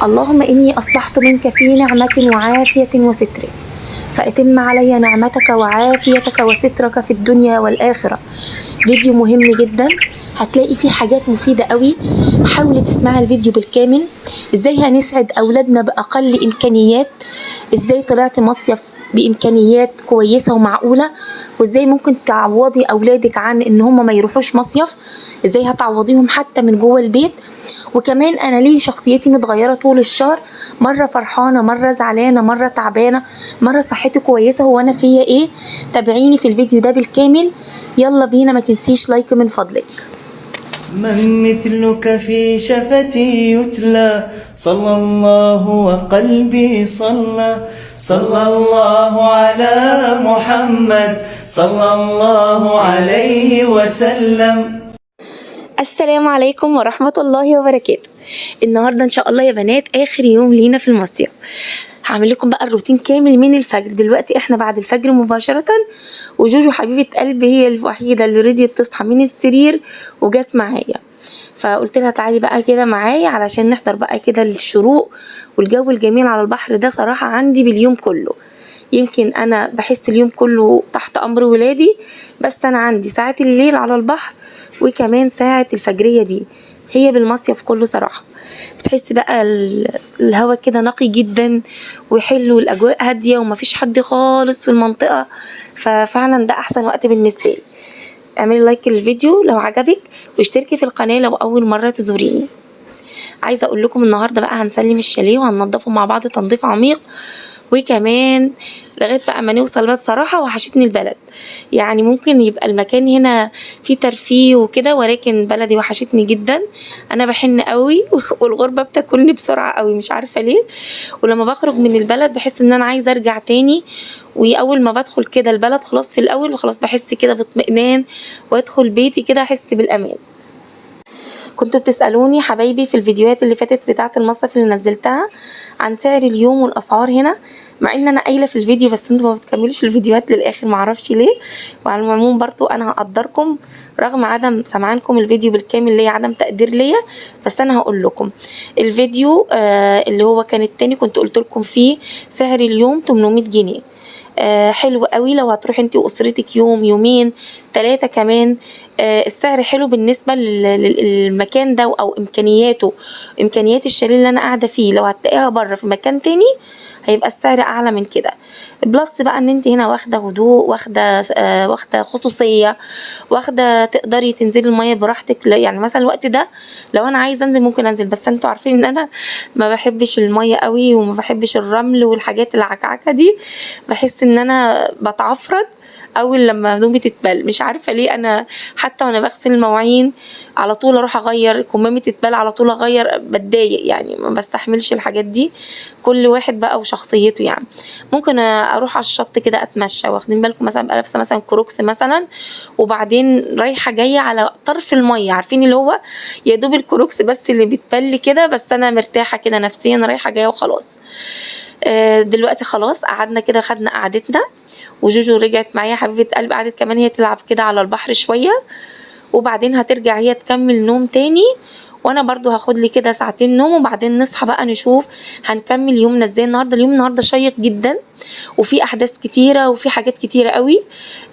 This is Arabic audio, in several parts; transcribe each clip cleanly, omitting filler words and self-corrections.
اللهم إني أصبحت منك في نعمة وعافية وستر، فأتم علي نعمتك وعافيتك وسترك في الدنيا والآخرة. فيديو مهم جدا، هتلاقي فيه حاجات مفيدة قوي. حاولي تسمعي الفيديو بالكامل. ازاي هنسعد أولادنا بأقل إمكانيات، ازاي طلعت مصيف بإمكانيات كويسة ومعقولة، وازاي ممكن تعوضي أولادك عن إن هم ما يروحوش مصيف، ازاي هتعوضيهم حتى من جوه البيت. وكمان انا ليه شخصيتي متغيره طول الشهر، مره فرحانه، مره زعلانه، مره تعبانه، مره صحتي كويسه، هو انا فيا ايه؟ تابعيني في الفيديو ده بالكامل. يلا بينا، ما تنسيش لايك من فضلك. من مثلك في شفتي يتلى، صلى الله وقلبي صلى الله على محمد صلى الله عليه وسلم. السلام عليكم ورحمة الله وبركاته. النهاردة ان شاء الله يا بنات اخر يوم لينا في المصيف. هعمل لكم بقى الروتين كامل من الفجر. دلوقتي احنا بعد الفجر مباشرة، وجوجو حبيبة قلبي هي الوحيدة اللي رضيت تصحى من السرير وجت معايا، فقلت لها تعالي بقى كده معايا علشان نحضر بقى كده الشروق والجو الجميل على البحر. ده صراحة عندي باليوم كله، يمكن انا بحس اليوم كله تحت امر ولادي، بس انا عندي ساعات الليل على البحر وكمان ساعة الفجرية دي هي بالمصيف كله. صراحة بتحس بقى الهوا كده نقي جدا وحلو، الاجواء هادية ومفيش حد خالص في المنطقة، ففعلا ده احسن وقت بالنسبة لي. اعملي لايك للفيديو لو عجبك، واشتركي في القناة لو اول مرة تزوريني. عايزة اقول لكم النهاردة بقى هنسلم الشاليه وهننضفه مع بعض تنظيف عميق، وكمان لغايه بقى ما نوصل البلد. صراحه وحشتني البلد، يعني ممكن يبقى المكان هنا فيه ترفيه وكده، ولكن بلدي وحشتني جدا. انا بحن قوي والغربه بتاكلني بسرعه قوي، مش عارفه ليه. ولما بخرج من البلد بحس ان انا عايزه ارجع تاني، واول ما بدخل كده البلد خلاص في الاول وخلاص بحس كده باطمئنان، وادخل بيتي كده احس بالامان. كنتوا بتسألوني حبايبي في الفيديوهات اللي فاتت بتاعة المصيف اللي نزلتها عن سعر اليوم والأسعار هنا، مع ان انا قايله في الفيديو بس انتوا ما بتكملوش الفيديوهات للاخر، معرفش ليه. وعلى العموم برضو انا هقدركم رغم عدم سمعانكم الفيديو بالكامل ليا، عدم تقدير ليا، بس انا هقول لكم. الفيديو اللي هو كان التاني كنت قلت لكم فيه سعر اليوم 800 جنيه. حلو قوي لو هتروحي انت واسرتك يوم يومين ثلاثة كمان. السعر حلو بالنسبة للمكان ده او امكانياته، امكانيات الشاليه اللي انا قاعدة فيه. لو هتلاقيها بره في مكان تاني هيبقى السعر اعلى من كده. بلس بقى ان انت هنا واخده هدوء، واخده خصوصيه، واخده تقدري تنزلي الميه براحتك. يعني مثلا الوقت ده لو انا عايزه انزل ممكن انزل، بس انتوا عارفين ان انا ما بحبش الميه قوي وما بحبش الرمل والحاجات العكعكه دي، بحس ان انا بتعفرت اول لما هدومي تتبل. مش عارفه ليه، انا حتى وانا بغسل المواعين على طول اروح اغير، كمامي تتبل على طول اغير، بتضايق يعني، ما بستحملش الحاجات دي. كل واحد بقى وشخصيته يعني. ممكن اروح على الشط كده اتمشى، واخدين بالكم مثلا ابقى لابسه مثلا كروكس مثلا، وبعدين رايحه جايه على طرف الميه، عارفين اللي هو يا دوب الكروكس بس اللي بيتبل كده، بس انا مرتاحه كده نفسيا رايحه جايه وخلاص. دلوقتي خلاص قعدنا كده، خدنا قعدتنا، وجوجو رجعت معايا حبيبه قلب، قعدت كمان هي تلعب كده على البحر شويه، وبعدين هترجع هي تكمل نوم تاني، وانا برضو هاخد لي كده ساعتين نوم، وبعدين نصحى بقى نشوف هنكمل يومنا ازاي. النهارده اليوم النهارده شيق جدا، وفي احداث كتيره وفي حاجات كتيره قوي.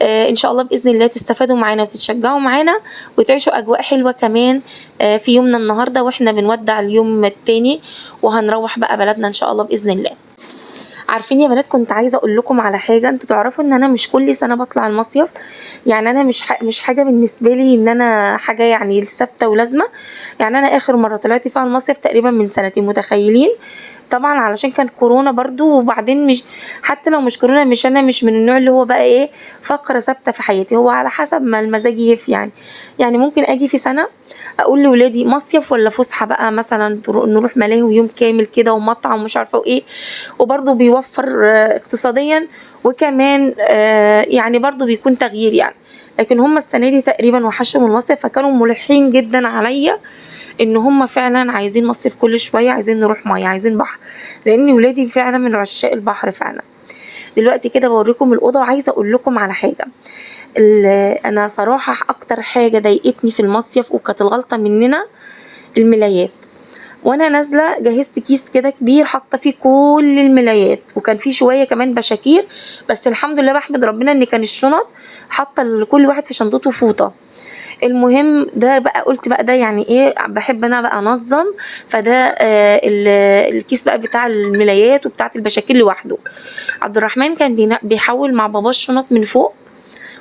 ان شاء الله باذن الله تستفادوا معانا وتتشجعوا معانا وتعيشوا اجواء حلوه كمان في يومنا النهارده، واحنا بنودع اليوم التاني وهنروح بقى بلدنا ان شاء الله باذن الله. عارفين يا بنات، كنت عايزه اقول لكم على حاجه. انتوا تعرفوا ان انا مش كل سنه بطلع المصيف، يعني انا مش حاجه بالنسبه لي ان انا حاجه يعني ثابته ولازمه. يعني انا اخر مره طلعت فيها المصيف تقريبا من سنتين، متخيلين؟ طبعا علشان كان كورونا برضو، وبعدين مش حتى لو مش كورونا، مش انا مش من النوع اللي هو بقى ايه فقره ثابته في حياتي، هو على حسب ما المزاج يف يعني ممكن اجي في سنه اقول لولادي مصيف ولا فسحه بقى، مثلا نروح ملاهي يوم كامل كده ومطعم ومش عارفه وايه، وبرضو بيوفر اقتصاديا، وكمان يعني برضو بيكون تغيير يعني. لكن هم السنه دي تقريبا وحشهم المصيف، فكانوا ملحين جدا عليا ان هم فعلا عايزين مصيف كل شويه، عايزين نروح ميه، عايزين بحر، لان ولادي فعلا من عشاق البحر فعلا. دلوقتي كده بوريكم الاوضه، وعايزه اقول لكم على حاجه. انا صراحه اكتر حاجه ضايقتني في المصيف وكانت الغلطه مننا الملايات. وانا نازله جهزت كيس كده كبير حاطه فيه كل الملايات، وكان فيه شويه كمان بشاكير، بس الحمد لله بحمد ربنا ان كان الشنط حاطه لكل واحد في شنطته فوطه. المهم ده بقى قلت بقى ده يعني ايه، بحب انا بقى انظم، فده الكيس بقى بتاع الملايات وبتاعه البشاكير لوحده. عبد الرحمن كان بيحول مع باباه الشنط من فوق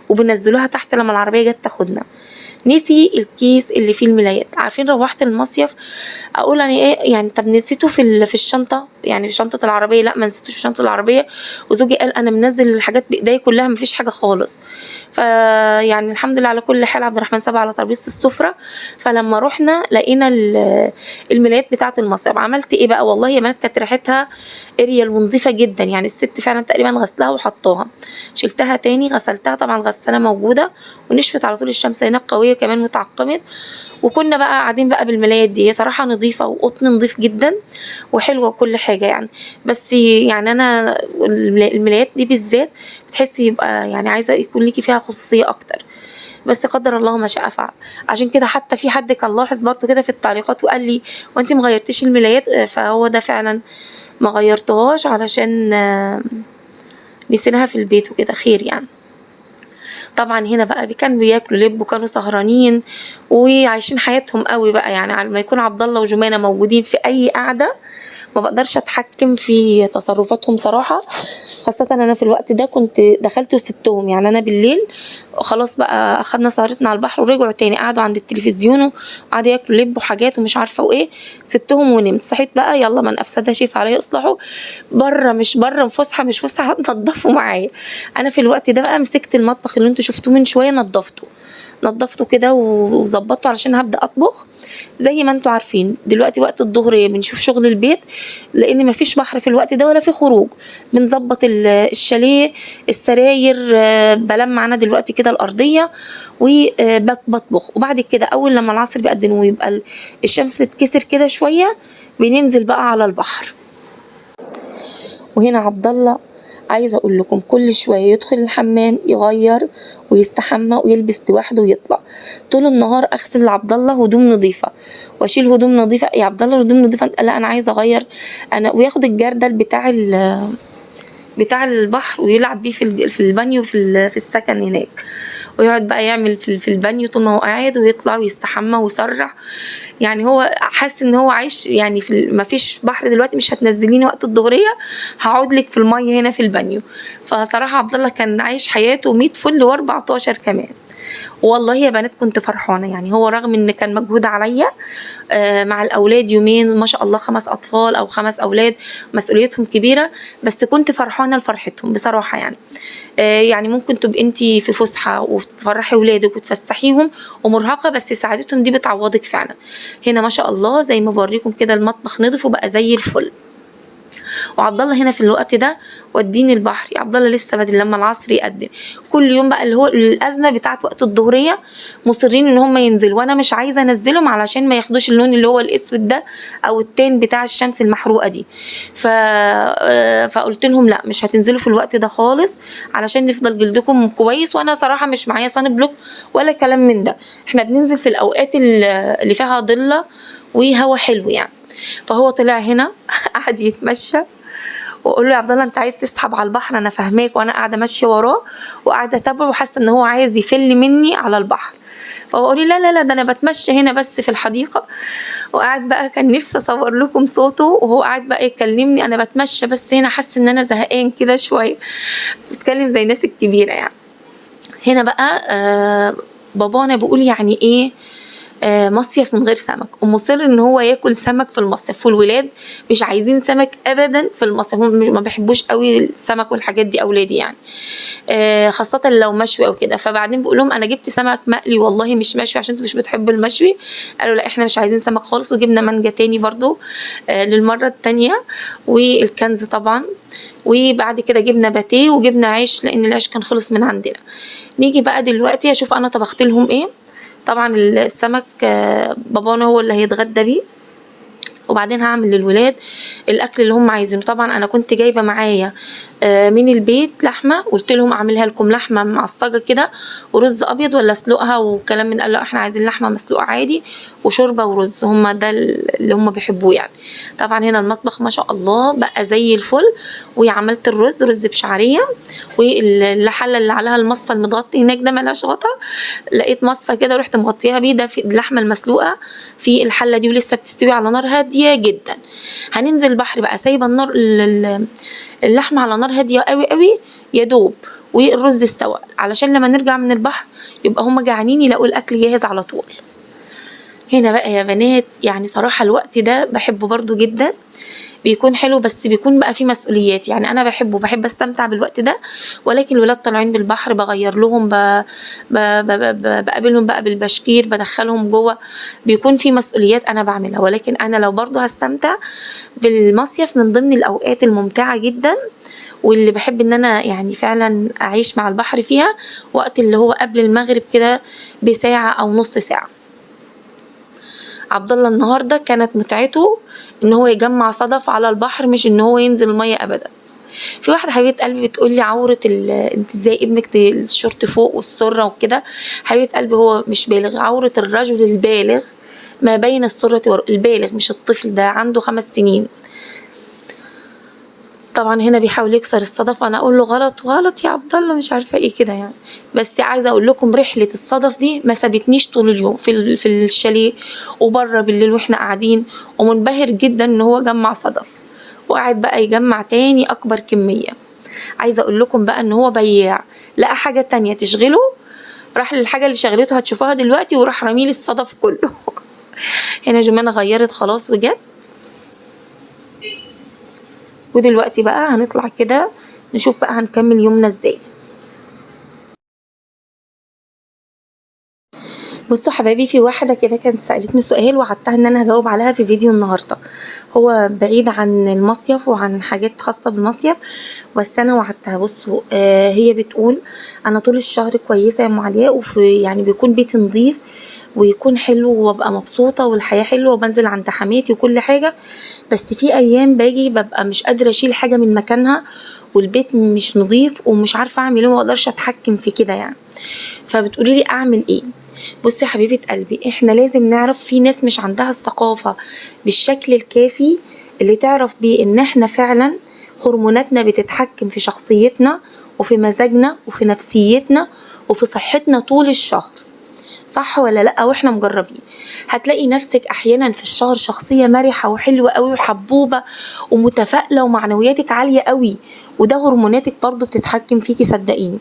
وبنزلوها تحت لما العربيه جت تاخدنا. نسي الكيس اللي فيه الملايات. عارفين روحت المصيف اقول يعني ايه يعني، طب نسيته في الشنطه، يعني في شنطه العربيه؟ لا ما نسيتوش في شنطه العربيه. وزوجي قال انا منزل الحاجات بايديا كلها مفيش حاجه خالص. فيعني الحمد لله على كل حال عبد الرحمن سابها على ترابيزه السفره. فلما رحنا لقينا الملايات بتاعه المصيف. عملت ايه بقى؟ والله يا بنات كانت ريحتها اريال ونظيفه جدا، يعني الست فعلا تقريبا غسلها وحطاها. شلتها تاني غسلتها، طبعا الغساله موجوده ونشفت على طول، الشمس هناك قويه كمان متعقمت. وكنا بقى قاعدين بقى بالملايات دي. هي صراحه نظيفه وقطن نظيف جدا وحلوه وكل حاجه يعني. بس يعني انا الملايات دي بالذات بتحسي يبقى يعني عايزه يكون ليكي فيها خصوصيه اكتر، بس قدر الله ما شاء فعل. عشان كده حتى في حد كان لاحظ برضو كده في التعليقات وقال لي وانت مغيرتيش الملايات، فهو ده فعلا ما غيرتهاش علشان نسيناها في البيت وكده، خير يعني. طبعا هنا بقى كانوا بياكلوا لب وكانوا سهرانين وعايشين حياتهم قوي بقى، يعني على ما يكون عبد الله وجمانه موجودين في اي قعده ما بقدرش اتحكم في تصرفاتهم صراحه. خاصه انا في الوقت ده كنت دخلت وسبتهم، يعني انا بالليل خلاص بقى اخدنا سهرتنا على البحر ورجعوا تاني قعدوا عند التلفزيون وقعدوا ياكلوا لب وحاجات ومش عارفه وايه. سبتهم ونمت. صحيت بقى يلا من افسدها شيف عليه يصلحوا، بره مش بره، فسحه مش فسحه، نضفوا معايا. انا في الوقت ده بقى مسكت المطبخ اللي انتوا شفتوه من شويه، نضفته كده وظبطته علشان هبدا اطبخ. زي ما انتوا عارفين دلوقتي وقت الظهر بنشوف شغل البيت، لان مفيش بحر في الوقت ده ولا في خروج. بنظبط الشاليه، السراير، بلم معانا دلوقتي كده الارضيه وبطبخ. وبعد كده اول لما العصر بيأذن ويبقى الشمس تتكسر كده شويه بننزل بقى على البحر. وهنا عبد الله عايزه اقول لكم كل شويه يدخل الحمام يغير ويستحمى ويلبس لوحده ويطلع. طول النهار اغسل لعبد الله هدوم نظيفه واشيل هدوم نظيفه. يا عبد الله هدوم نظيفه؟ لا انا عايزه اغير انا. وياخد الجردل بتاع البحر ويلعب بيه في البانيو في السكن هناك، ويقعد بقى يعمل في البانيو طول ما هو قاعد، ويطلع ويستحمى ويسرح. يعني هو حاسس ان هو عايش يعني ما فيش بحر دلوقتي، مش هتنزليني وقت الظهريه هقعد لك في الميه هنا في البانيو. فصراحه عبد الله كان عايش حياته 100 فل و14 كمان. والله يا بنات كنت فرحانه، يعني هو رغم ان كان مجهود عليا مع الاولاد يومين ما شاء الله 5 اطفال او 5 اولاد مسؤوليتهم كبيره، بس كنت فرحانه لفرحتهم بصراحه يعني. يعني ممكن تبقي انتي في فسحه وتفرحي ولادك وتفسحيهم ومرهقه، بس سعادتهم دي بتعوضك فعلا. هنا ما شاء الله زي ما بوريكم كده المطبخ نضف وبقى زي الفل. وعبد الله هنا في الوقت ده وديني البحر. يا عبد الله لسه بدري لما العصر يأذن. كل يوم بقى اللي هو الازمه بتاعت وقت الظهريه مصرين ان هم ينزلوا، وانا مش عايزه انزلهم علشان ما ياخدوش اللون اللي هو الاسود ده او التان بتاع الشمس المحروقه دي. فقلت لهم لا مش هتنزلوا في الوقت ده خالص علشان نفضل جلدكم كويس. وانا صراحه مش معايا صن بلوك ولا كلام من ده، احنا بننزل في الاوقات اللي فيها ضله وهوا حلو يعني. فهو طلع هنا قعد يتمشى، واقول له يا عبد الله انت عايز تسحب على البحر انا فاهماك، وانا قاعده ماشيه وراه وقاعده اتابعه وحاسه ان هو عايز يفل مني على البحر. فبقول لي لا لا لا ده انا بتمشى هنا بس في الحديقه. وقعد بقى كان نفسي اصور لكم صوته وهو قاعد بقى يكلمني انا بتمشى بس هنا حاسه ان انا زهقان كده شويه، بتكلم زي الناس الكبيره يعني. هنا بقى بابانا بيقول يعني ايه مصيف من غير سمك، ومصر ان هو ياكل سمك في المصيف، والولاد مش عايزين سمك ابدا في المصيف، هم ما بيحبوش قوي السمك والحاجات دي اولادي يعني، خاصه لو مشوي او كده. فبعدين بقول لهم انا جبت سمك مقلي والله مش مشوي عشان انتوا مش بتحبوا المشوي. قالوا لا احنا مش عايزين سمك خالص. وجبنا مانجا تاني برضو للمره التانية، والكنز طبعا. وبعد كده جبنا باتيه وجبنا عيش لان العيش كان خلص من عندنا. نيجي بقى دلوقتي اشوف انا طبخت لهم ايه. طبعا السمك بابانا هو اللي هيتغدى بيه. وبعدين هعمل للولاد الاكل اللي هم عايزينه. طبعا انا كنت جايبه معايا من البيت لحمه، قلت لهم اعملها لكم لحمه معصجه كده ورز ابيض ولا اسلقها، وكلام من قال لا احنا عايزين لحمه مسلوقه عادي وشوربه ورز، هم ده اللي هم بيحبوه يعني. طبعا هنا المطبخ ما شاء الله بقى زي الفل، وعملت رز بشعريه، والحله اللي عليها المصفى المتغطي هناك ده ملهاش غطا، لقيت مصفى كده رحت مغطيها بيه، ده في اللحمه المسلوقه في الحله دي ولسه بتستوي على نار هاديه جدا. هننزل البحر بقى سايبه النار اللحمه على نار هاديه قوي قوي يا دوب، والرز استوى علشان لما نرجع من البحر يبقى هم جعانين يلاقوا الاكل جاهز على طول. هنا بقى يا بنات يعني صراحه الوقت ده بحبه برضو جدا، بيكون حلو بس بيكون بقى فيه مسؤوليات. يعني انا بحب استمتع بالوقت ده، ولكن الولاد طالعين بالبحر بغير لهم بقابلهم بقى بالبشكير، بدخلهم جوه، بيكون في مسؤوليات انا بعملها. ولكن انا لو برضو هستمتع بالمصيف من ضمن الاوقات الممتعة جدا، واللي بحب ان انا يعني فعلا اعيش مع البحر فيها، وقت اللي هو قبل المغرب كده بساعة او نص ساعة. عبد الله النهارده كانت متعته ان هو يجمع صدف على البحر، مش ان هو ينزل الميه ابدا. في واحده حبيبه قلبي بتقول لي عوره انت ازاي ابنك الشورت فوق والسره وكده. حبيبه قلبي هو مش بالغ، عوره الرجل البالغ ما بين السره البالغ مش الطفل ده عنده 5 سنين. طبعا هنا بيحاول يكسر الصدف، انا اقول له غلط يا عبد الله مش عارفه ايه كده يعني. بس عايزه اقول لكم رحله الصدف دي ما سابتنيش طول اليوم في الشاليه وبره بالليل واحنا قاعدين، ومنبهر جدا ان هو جمع صدف وقاعد بقى يجمع تاني اكبر كميه. عايزه اقول لكم بقى ان هو بياع، لقى حاجه تانية تشغله، راح للحاجه اللي شغلته هتشوفوها دلوقتي وراح رميل الصدف كله. هنا جمانة غيرت خلاص وجت، ودلوقتي بقى هنطلع كده نشوف بقى هنكمل يومنا ازاي. بصوا حبايبي، في واحدة كده كانت سألتني سؤال وعدتها ان انا هجاوب عليها في فيديو النهاردة، هو بعيد عن المصيف وعن حاجات خاصة بالمصيف، بس انا وعدتها. بصوا هي بتقول انا طول الشهر كويسة يا ام علياء، وفي يعني بيكون بيتي نظيف ويكون حلو وابقى مبسوطة والحياة حلوة وبنزل عند حماتي وكل حاجة، بس في ايام باجي ببقى مش قادرة اشيل حاجة من مكانها والبيت مش نظيف ومش عارفة اعمل ايه، وما اقدرش اتحكم في كده يعني. فبتقولي لي اعمل ايه؟ بصي يا حبيبة قلبي، احنا لازم نعرف في ناس مش عندها الثقافة بالشكل الكافي اللي تعرف بيه ان احنا فعلا هرموناتنا بتتحكم في شخصيتنا وفي مزاجنا وفي نفسيتنا وفي صحتنا طول الشهر، صح ولا لا؟ واحنا مجربين هتلاقي نفسك احيانا في الشهر شخصيه مرحه وحلوه قوي وحبوبه ومتفائله ومعنوياتك عاليه قوي، وده هرموناتك برضو بتتحكم فيكي صدقيني.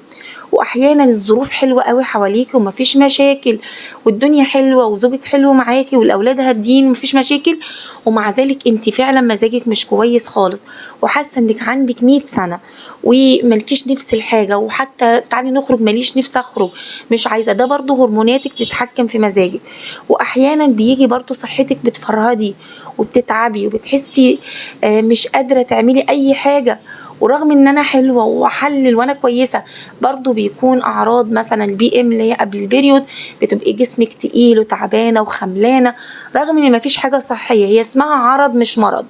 واحيانا الظروف حلوه قوي حواليكي ومفيش مشاكل والدنيا حلوه وزوجك حلو معاكي والاولاد هادين ومفيش مشاكل، ومع ذلك انت فعلا مزاجك مش كويس خالص وحاسه انك عندك 100 سنه وملكيش نفس الحاجه، وحتى تعالي نخرج ماليش نفس اخرج مش عايزه، ده برضو هرموناتك بتتحكم في مزاجك. واحيانا بيجي برضو صحتك بتفرهدي وبتتعبي وبتحسي مش قادره تعملي اي حاجه، ورغم ان انا حلوه واحلل وانا كويسه برضو بيكون اعراض مثلا البي ام اللي هي قبل البريود، بتبقي جسمك تقيل وتعبانه وخملانه رغم ان مفيش حاجه صحيه، هي اسمها عرض مش مرض.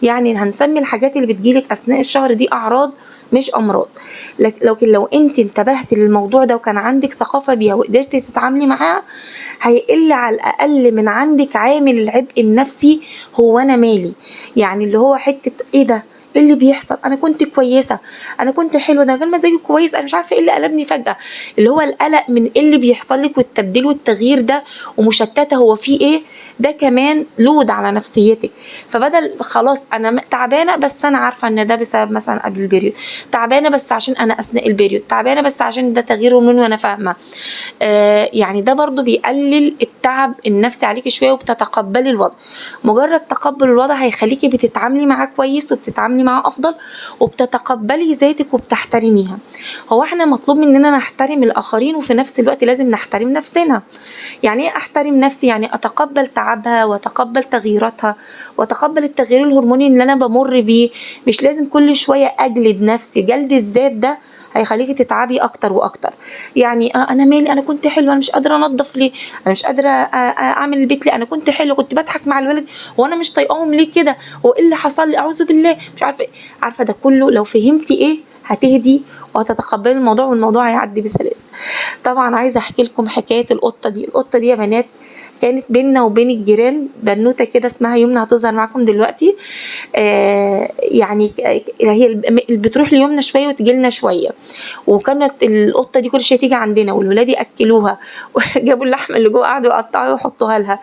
يعني هنسمي الحاجات اللي بتجيلك اثناء الشهر دي اعراض مش امراض. لكن لو انت انتبهت للموضوع ده وكان عندك ثقافه بيها وقدرتي تتعاملي معاها، هيقل على الاقل من عندك عامل العبء النفسي، هو انا مالي، يعني اللي هو حته ايه ده، ايه اللي بيحصل، انا كنت كويسه، انا كنت حلوه، ده كان مزاجي كويس، انا مش عارفه ايه اللي قلبني فجاه. اللي هو القلق من ايه اللي بيحصل لك والتبديل والتغيير ده ومشتته هو فيه ايه، ده كمان لود على نفسيتك. فبدل خلاص انا تعبانه بس انا عارفه ان ده بسبب مثلا قبل البريود، تعبانه بس عشان انا اثناء البريود، تعبانه بس عشان ده تغيير هرمون وانا فاهمه، يعني ده برضو بيقلل التعب النفسي عليكي شويه وبتتقبلي الوضع. مجرد تقبل الوضع هيخليكي بتتعاملي معاه كويس وبتتعاملي معاه افضل، وبتتقبلي ذاتك وبتحترميها. هو احنا مطلوب مننا نحترم الاخرين وفي نفس الوقت لازم نحترم نفسنا. يعني ايه احترم نفسي؟ يعني اتقبل تعبها واتقبل تغييراتها واتقبل التغيير الهرموني اللي انا بمر بيه. مش لازم كل شويه اجلد نفسي. جلد الذات ده هيخليكي تتعبي اكتر واكتر. يعني انا مالي، انا كنت حلوه، انا مش قادره انضف ليه، انا مش قادره اعمل البيت ليه، انا كنت حلوه، كنت بضحك مع الولد، وانا مش طايقاهم ليه كده، هو ايه اللي حصل لي، اعوذ بالله، مش عارفه ايه. عارفه ده كله لو فهمتي ايه هتهدي وهتتقبلي الموضوع والموضوع هيعدي بسلاسه. طبعا عايزه احكي لكم حكايه القطه دي. القطه دي يا بنات كانت بيننا وبين الجيران بنوته كده اسمها يمنى، هتظهر معاكم دلوقتي. يعني هي اللي بتروح ليومنا شويه وتجي لنا شويه. وكانت القطه دي كل شويه تيجي عندنا والولاد ياكلوها وجابوا اللحم اللي جوه قعدوا يقطعوها ويحطوها لها.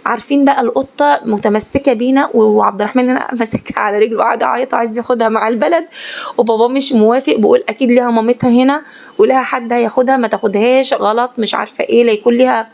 عارفين بقى القطه متمسكه بينا، وعبد الرحمن انا ماسكها على رجله وقعد يعيط عايز ياخدها مع البلد، وبابا مش موافق، بيقول اكيد ليها مامتها هنا ولها حد هياخدها، ما تاخدهاش غلط، مش عارفه ايه، لا يكون ليها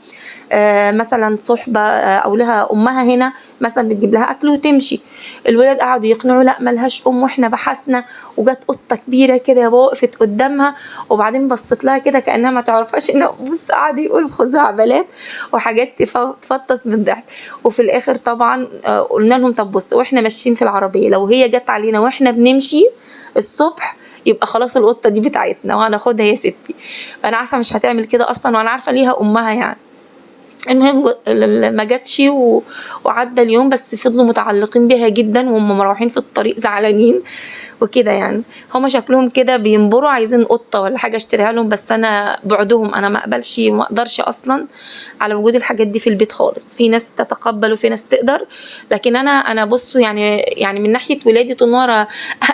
مثلا صحبه او لها امها هنا مثلا بتجيب لها اكل وتمشي. الولاد قعدوا يقنعوا لا ملهاش ام، واحنا بحثنا وجت قطه كبيره كده يا بابا وقفت قدامها وبعدين بصت لها كده كانها ما تعرفهاش انها بص، قعد يقول خزعبلات وحاجات تفطس من الضحك. وفي الاخر طبعا قلنا لهم طب بص، واحنا ماشيين في العربيه لو هي جت علينا واحنا بنمشي الصبح يبقى خلاص القطه دي بتاعتنا وهناخدها يا ستي. انا عارفه مش هتعمل كده اصلا، وانا عارفه ليها امها يعني. المهم ما جاتش وعدى اليوم، بس فضلوا متعلقين بيها جدا وهم مروحين في الطريق زعلانين وكده. يعني هما شكلهم كده بينبروا عايزين قطه ولا حاجه اشتريها لهم، بس انا بعدهم، انا ما اقبلش وما اقدرش اصلا على وجود الحاجات دي في البيت خالص. في ناس تتقبل وفي ناس تقدر، لكن انا بصوا يعني من ناحيه ولادي طول النهار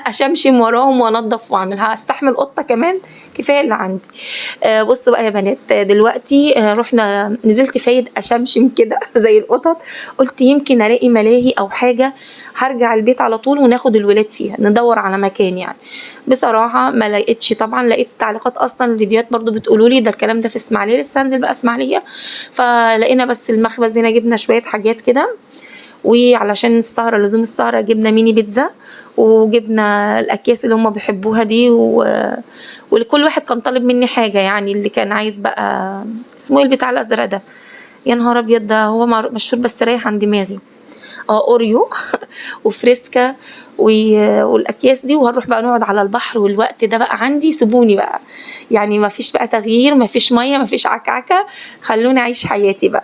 اشمشم وراهم وانضف واعملها، استحمل قطه كمان كفايه اللي عندي. بصوا بقى يا بنات، دلوقتي رحنا نزلت فايد اشمشم كده زي القطط، قلت يمكن الاقي ملاهي او حاجه هرجع البيت على طول وناخد الولاد فيها، ندور على مكان يعني. بصراحه ما لقيتش، طبعا لقيت تعليقات اصلا فيديوهات برضو بتقولوا لي ده الكلام ده في اسماعيليه، لسه انزل بقى اسماعيليه. فلقينا بس المخبز هنا، جبنا شويه حاجات كده، وعلشان السهرة لزوم السهرة جبنا ميني بيتزا وجبنا الأكياس اللي هم بيحبوها دي ولكل واحد كان طالب مني حاجة. يعني اللي كان عايز بقى اسمه ايه البتاع الأزرق ده، يا نهار أبيض، ده هو مشهور بس رايح عن دماغي، أوريو وفريسكا والاكياس دي. وهنروح بقى نقعد على البحر، والوقت ده بقى عندي سيبوني بقى، يعني ما فيش بقى تغيير، ما فيش ميه، ما فيش عكعكه، خلوني اعيش حياتي بقى.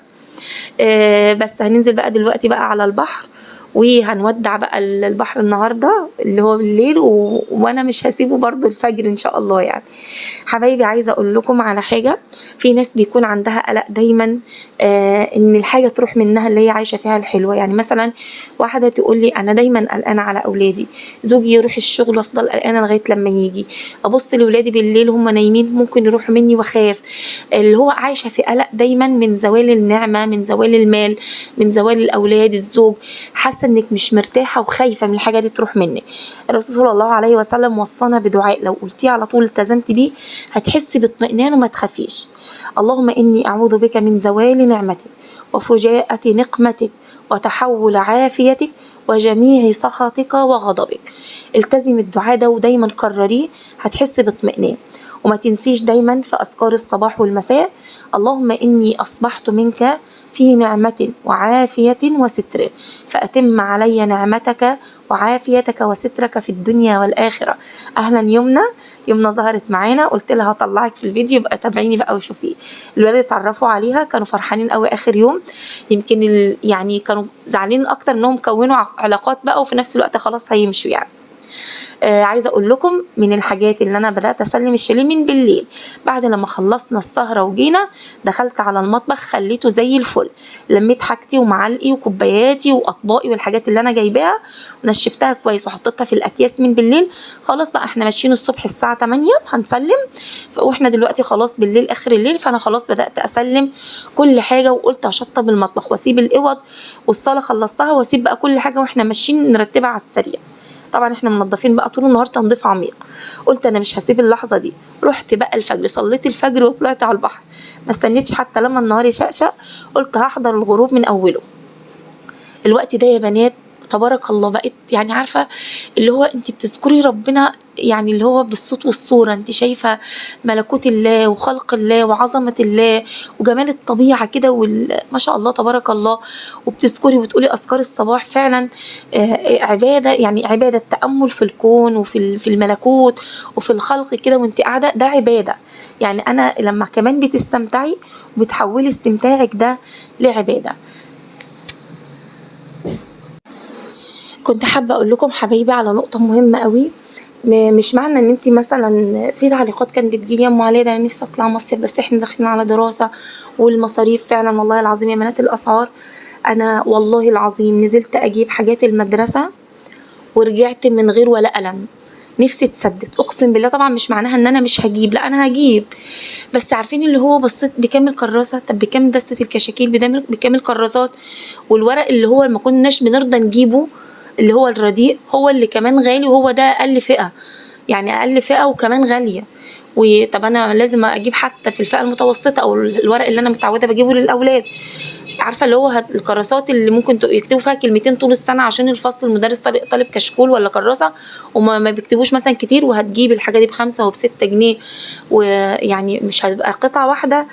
بس هننزل بقى دلوقتي بقى على البحر، وهنودع بقى البحر النهارده اللي هو بالليل وانا مش هسيبه برضو الفجر ان شاء الله. يعني حبايبي عايزه اقول لكم على حاجه، في ناس بيكون عندها قلق دايما ان الحاجه تروح منها اللي هي عايشه فيها الحلوه. يعني مثلا واحده تقول لي انا دايما قلقانه على اولادي، زوجي يروح الشغل وافضل قلقانه لغايه لما يجي، ابص لاولادي بالليل هم نايمين ممكن يروحوا مني واخاف. اللي هو عايشه في قلق دايما من زوال النعمه، من زوال المال، من زوال الاولاد، الزوج، حاسه انك مش مرتاحه وخايفه من الحاجه دي تروح منك. الرسول صلى الله عليه وسلم وصانا بدعاء لو قلتيه على طول التزمتي بيه هتحسي باطمئنان وما تخافيش. اللهم اني اعوذ بك من زوال نعمتك وفجاءة نقمتك وتحول عافيتك وجميع سخطك وغضبك. التزمي الدعاء ده ودايما كرريه هتحسي باطمئنان. وما تنسيش دايما في أذكار الصباح والمساء اللهم إني أصبحت منك في نعمة وعافية وستر، فأتم علي نعمتك وعافيتك وسترك في الدنيا والآخرة. أهلا يمنى ظهرت معانا، قلت لها هطلعك في الفيديو بقى، تابعيني بقى وشوفيه. الولاد اتعرفوا عليها كانوا فرحانين قوي اخر يوم، يمكن يعني كانوا زعلانين اكتر انهم كونوا علاقات بقى وفي نفس الوقت خلاص هيمشوا يعني. عايزه اقول لكم من الحاجات اللي انا بدات اسلم الشاليه من بالليل بعد لما خلصنا السهره وجينا، دخلت على المطبخ خليته زي الفل، لميت حاجتي ومعالقي وكوباياتي واطباقي والحاجات اللي انا جايباها ونشفتها كويس وحطيتها في الاكياس من بالليل. خلاص بقى احنا ماشيين الصبح الساعه 8 هنسلم، واحنا دلوقتي خلاص بالليل اخر الليل، فانا خلاص بدات اسلم كل حاجه، وقلت هشطب المطبخ واسيب الاوض والصاله خلصتها واسيب بقى كل حاجه واحنا ماشيين نرتبها على السريع. طبعا احنا منظفين بقى طول النهار تنظيف عميق. قلت انا مش هسيب اللحظه دي، رحت بقى الفجر صليت الفجر وطلعت على البحر، ما استنيتش حتى لما النهار يشقشق، قلت هحضر الغروب من اوله. الوقت ده يا بنات تبارك الله بقيت يعني عارفة اللي هو انت بتذكري ربنا، يعني اللي هو بالصوت والصورة، انت شايفة ملكوت الله وخلق الله وعظمة الله وجمال الطبيعة كده ما شاء الله تبارك الله، وبتذكري وتقولي أذكار الصباح. فعلا عبادة، يعني عبادة تأمل في الكون وفي الملكوت وفي الخلق كده وانت قاعدة، ده عبادة. يعني أنا لما كمان بتستمتعي وبتحولي استمتاعك ده لعبادة. كنت حابة اقول لكم حبايبي على نقطة مهمة قوي. مش معنى ان انت مثلا في تعليقات كانت بتجيلي يا ام علي ده انا نفسي اطلع مصيف بس احنا داخلين على دراسة والمصاريف، فعلا والله العظيم يا بنات الاسعار، انا والله العظيم نزلت اجيب حاجات المدرسة ورجعت من غير ولا قلم، نفسي تسدد اقسم بالله. طبعا مش معناها ان انا مش هجيب، لا انا هجيب، بس عارفين اللي هو بصيت بكام الكراسة، طب بكام دستة الكشاكيل، بكام الكراسات، والورق اللي هو ما كناش بنرضى نجيبه اللي هو الرديء، هو اللي كمان غالي، وهو ده اقل فئة، يعني اقل فئة وكمان غالية. وطب انا لازم اجيب حتى في الفئة المتوسطة او الورق اللي انا متعودة بجيبه للاولاد، عارفه اللي هو الكراسات اللي ممكن يكتبوا فيها كلمتين طول السنه عشان الفصل المدرس طالب كشكول ولا كراسه، وما ما بيكتبوش مثلا كتير، وهتجيب الحاجه دي ب5 وب6 جنيه، ويعني مش هتبقى قطعه واحده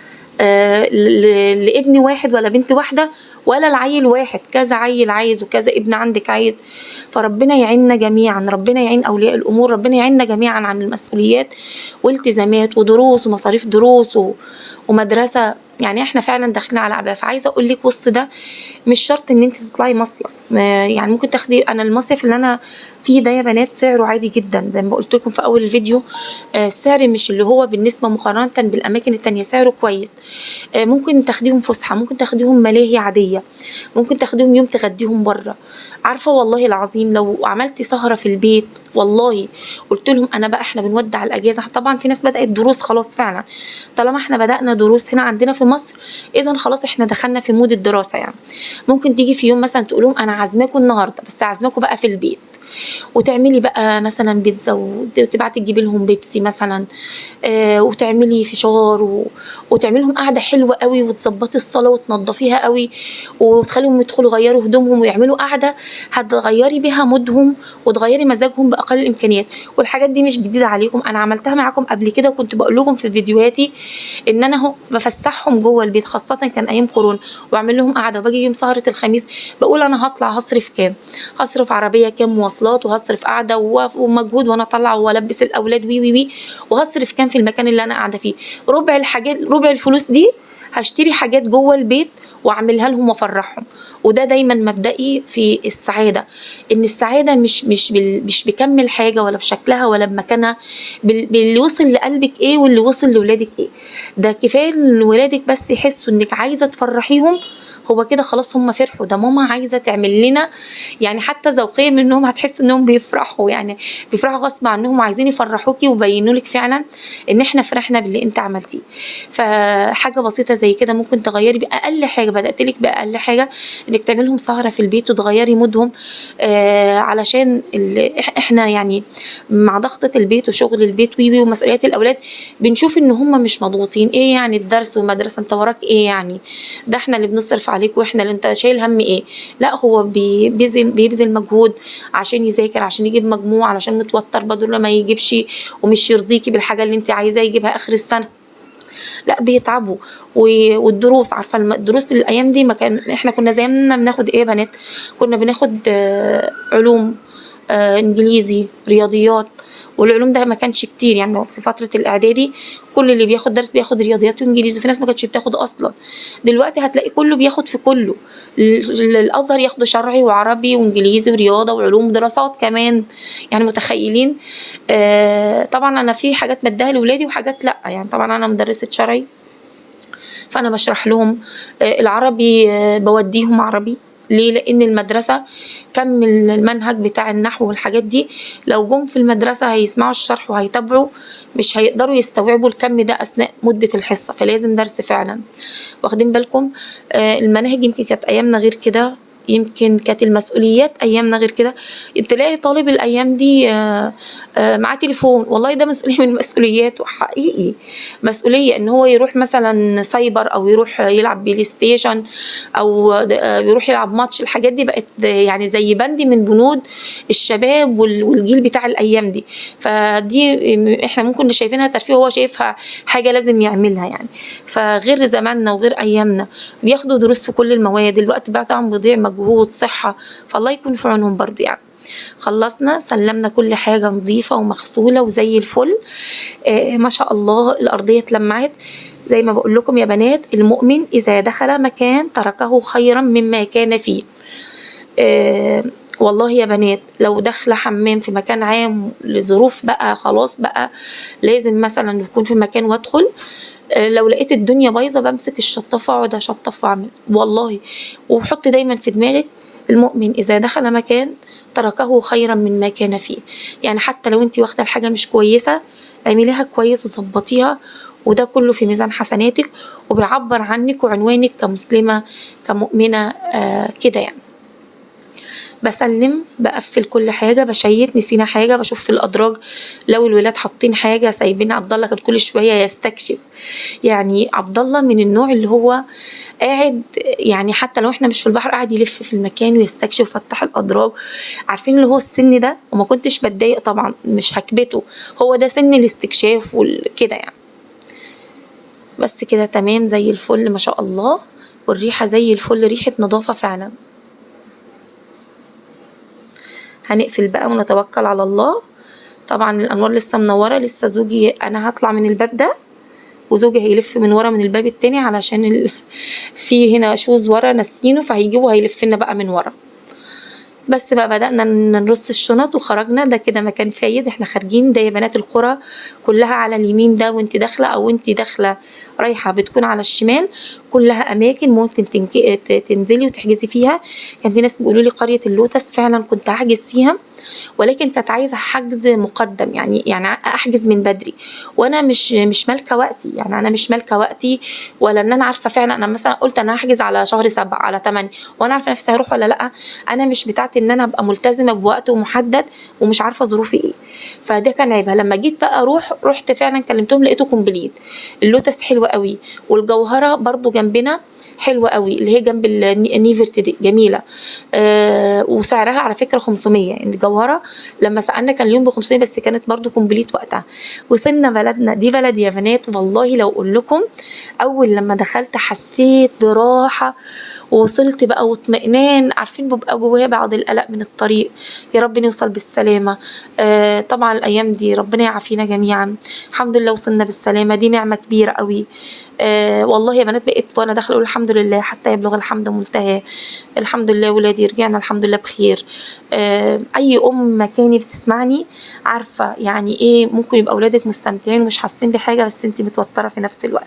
لابن واحد ولا بنت واحده ولا العيل واحد، كذا عيل عايز وكذا ابن عندك عايز. فربنا يعيننا جميعا، ربنا يعين اولياء الامور، ربنا يعيننا جميعا عن المسؤوليات والتزامات ودروس ومصاريف دروس ومدرسه. يعني احنا فعلا داخلين على عباءة. فعايزه اقول لك وسط ده مش شرط ان انت تطلعي مصيف، يعني ممكن تاخدي، انا المصيف اللي انا فيه ده يا بنات سعره عادي جدا زي ما قلت لكم في اول الفيديو، السعر مش اللي هو بالنسبه مقارنه بالاماكن التانية، سعره كويس. ممكن تاخديهم فسحه، ممكن تاخديهم ملاهي عاديه، ممكن تاخديهم يوم تغديهم بره. عارفه والله العظيم لو عملتي سهره في البيت، والله قلت لهم انا بقى احنا بنودع الاجازه، طبعا في ناس بدات دروس خلاص، فعلا طالما احنا بدانا دروس هنا عندنا في مصر اذا خلاص احنا دخلنا في مود الدراسه. يعني ممكن تيجي في يوم مثلا تقولهم انا عازماكم النهارده بس عازماكم بقى في البيت، وتعملي بقى مثلا بيتزا وتبعتي تجيبي لهم بيبسي مثلا، وتعملي فشار وتعملي لهم قعده حلوه قوي، وتظبطي الصاله وتنضفيها قوي، وتخليهم يدخلوا يغيروا هدومهم ويعملوا قعده هتغيري بيها مودهم وتغيري مزاجهم باقل الامكانيات. والحاجات دي مش جديده عليكم، انا عملتها معاكم قبل كده، وكنت بقول لكم في فيديوهاتي ان انا اهو بفسحهم جوه البيت، خاصه كان ايام كورونا، واعمل لهم قعده، وباجي يوم سهره الخميس بقول انا هطلع هصرف كام، هصرف عربيه كام مواصلات، وهصرف قعده ومجهود، وانا اطلع والبس الاولاد وي وي وي، وهصرف كام في المكان اللي انا قاعده فيه، ربع الحاجات، ربع الفلوس دي هشتري حاجات جوه البيت واعملها لهم وافرحهم. وده دايما مبدئي في السعاده، ان السعاده مش بكم الحاجه ولا بشكلها ولا بمكانها، باللي وصل لقلبك ايه واللي وصل لولادك ايه. ده كفايه ان ولادك بس يحسوا انك عايزه تفرحيهم، هو كده خلاص هم فرحوا، ده ماما عايزه تعمل لنا، يعني حتى ذوقيا منهم هتحس انهم بيفرحوا، يعني بيفرحوا غصب عنهم وعايزين يفرحوكي ويبينوا لك فعلا ان احنا فرحنا باللي انت عملتيه. فحاجه بسيطه زي كده ممكن تغيري باقل حاجه، بدات لك باقل حاجه انك تعمل لهم سهره في البيت وتغيري مودهم، علشان احنا يعني مع ضغطه البيت وشغل البيت ومسؤوليات الاولاد بنشوف ان هم مش مضغوطين، ايه يعني الدرس والمدرسه انت وراك ايه يعني، ده احنا اللي بنصرف عليك واحنا اللي انت شايل هم ايه. لا هو بيبذل مجهود عشان يذاكر، عشان يجيب مجموع، علشان متوتر بدل ما يجيبش ومش يرضيكي بالحاجه اللي انت عايزاه يجيبها اخر السنه، لا بيتعبوا. والدروس، عارفه الدروس الايام دي ما كان احنا كنا زمان بناخد ايه يا بنات، كنا بناخد علوم، انجليزي، رياضيات، والعلوم ده ما كانش كتير، يعني في فتره الاعدادي كل اللي بياخد درس بياخد رياضيات وانجليزي، في ناس ما كانتش بتاخد اصلا. دلوقتي هتلاقي كله بياخد في كله، الازهر ياخدوا شرعي وعربي وانجليزي ورياضه وعلوم دراسات كمان، يعني متخيلين. طبعا انا في حاجات بديها لاولادي وحاجات لا، يعني طبعا انا مدرسه شرعي فانا بشرح لهم، العربي بوديهم عربي، ليه؟ لان المدرسه كم المنهج بتاع النحو والحاجات دي لو جم في المدرسه هيسمعوا الشرح وهيتابعوا مش هيقدروا يستوعبوا الكم ده اثناء مده الحصه، فلازم درس فعلا. واخدين بالكم؟ المناهج يمكن كانت ايامنا غير كده، يمكن كانت المسؤوليات ايامنا غير كده. تلاقي طالب الايام دي معاه تليفون، والله ده مسؤوليه من المسؤوليات، وحقيقي مسؤوليه ان هو يروح مثلا سايبر او يروح يلعب بلاي ستيشن او يروح يلعب ماتش. الحاجات دي بقت يعني زي بند من بنود الشباب والجيل بتاع الايام دي. فدي احنا ممكن شايفينها ترفيه، هو شايفها حاجه لازم يعملها يعني. فغير زماننا وغير ايامنا بياخدوا دروس في كل المواد. الوقت بقى طبعا بيضيع، مجهود، صحه، فالله يكون في عونهم برضو يعني. خلصنا سلمنا كل حاجة نظيفة ومغسولة وزي الفل. ما شاء الله الأرضية اتلمعت. زي ما بقول لكم يا بنات، المؤمن إذا دخل مكان تركه خيرا مما كان فيه. والله يا بنات لو داخلة حمام في مكان عام لظروف بقى خلاص بقى لازم مثلا يكون في مكان وادخل، لو لقيت الدنيا بايظة بمسك الشطافة واقعد اشطف واعمل والله. وحط دايما في دماغك المؤمن إذا دخل مكان تركه خيرا مما كان فيه. يعني حتى لو انت واخدة الحاجة مش كويسة اعمليها كويس وظبطيها، وده كله في ميزان حسناتك وبيعبر عنك وعنوانك كمسلمة كمؤمنة كده يعني. بسلم، بقفل كل حاجة، بشيت نسينا حاجة، بشوف في الأدراج لو الولاد حاطين حاجة سايبين. عبد الله كان كل شوية يستكشف، يعني عبد الله من النوع اللي هو قاعد يعني حتى لو احنا مش في البحر قاعد يلف في المكان ويستكشف ويفتح الأدراج. عارفين اللي هو السن ده، وما كنتش بتضايق طبعا، مش هكبته، هو ده سن الاستكشاف وكده يعني. بس كده تمام زي الفل ما شاء الله، والريحة زي الفل، ريحة نظافة فعلا. هنقفل بقى ونتوكل على الله. طبعا الانوار لسه منوره، لسه زوجي انا هطلع من الباب ده وزوجي هيلف من ورا من الباب التاني علشان في هنا شوز ورا ناسينه فهيجيبه وهيلف لنا بقى من ورا. بس بقى بدأنا نرص الشنط وخرجنا. ده كده مكان فايد، احنا خارجين. ده يا بنات القرى كلها على اليمين ده، وانت داخله او انت داخله رايحه بتكون على الشمال. كلها اماكن ممكن تنزلي وتحجزي فيها. كان في ناس بيقولوا لي قريه اللوتس، فعلا كنت هحجز فيها، ولكن كانت عايزه حجز مقدم، يعني احجز من بدري، وانا مش مالكه وقتي، يعني انا مش مالكه وقتي، ولا ان انا عارفه فعلا. انا مثلا قلت انا هحجز على شهر 7 على 8 وانا عارفه نفسي هروح ولا لا. انا مش بتاعتي ان انا ابقى ملتزمه بوقت محدد ومش عارفه ظروفي ايه. فده كان عيبها. لما جيت بقى اروح، رحت فعلا كلمتهم لقيته كومبليت. اللوتس حلوه قوي، والجوهره برضو جنبنا حلوه قوي، اللي هي جنب النيفرت دي جميله. وسعرها على فكره 500. يعني الجوهره لما سالنا كان اليوم ب 500، بس كانت برضو كومبليت وقتها. وصلنا بلدنا. دي بلد يا بنات والله لو اقول لكم، اول لما دخلت حسيت براحه ووصلت بقى واطمئنان. عارفين ببقى جوايا بعض القلق من الطريق، يا رب نوصل بالسلامه. طبعا الايام دي ربنا يعافينا جميعا. الحمد لله وصلنا بالسلامه، دي نعمه كبيره قوي. والله يا بنات بقيت وانا داخله اقول الحمد لله حتى يبلغ الحمد منتهاه. الحمد لله ولادي رجعنا الحمد لله بخير. اي ام مكاني بتسمعني عارفه يعني ايه ممكن يبقى اولادك مستمتعين ومش حاسين بحاجه بس انت متوتره في نفس الوقت.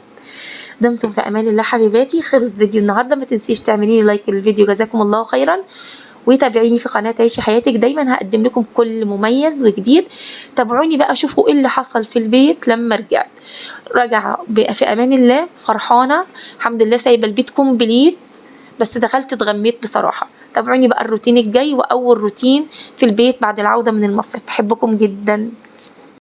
دمتم في امان الله حبيباتي. خلص فيديو النهارده، ما تنسيش تعملي لي لايك للفيديو جزاكم الله خيرا، وتابعيني في قناة عيشي حياتك. دايما هقدم لكم كل مميز وجديد. تابعوني بقى شوفوا ايه اللي حصل في البيت لما رجعت. راجعة في امان الله فرحانة الحمد لله، سايبة البيت كومبليت، بس دخلت اتغميت بصراحة. تابعوني بقى الروتين الجاي واول روتين في البيت بعد العودة من المصيف. بحبكم جدا.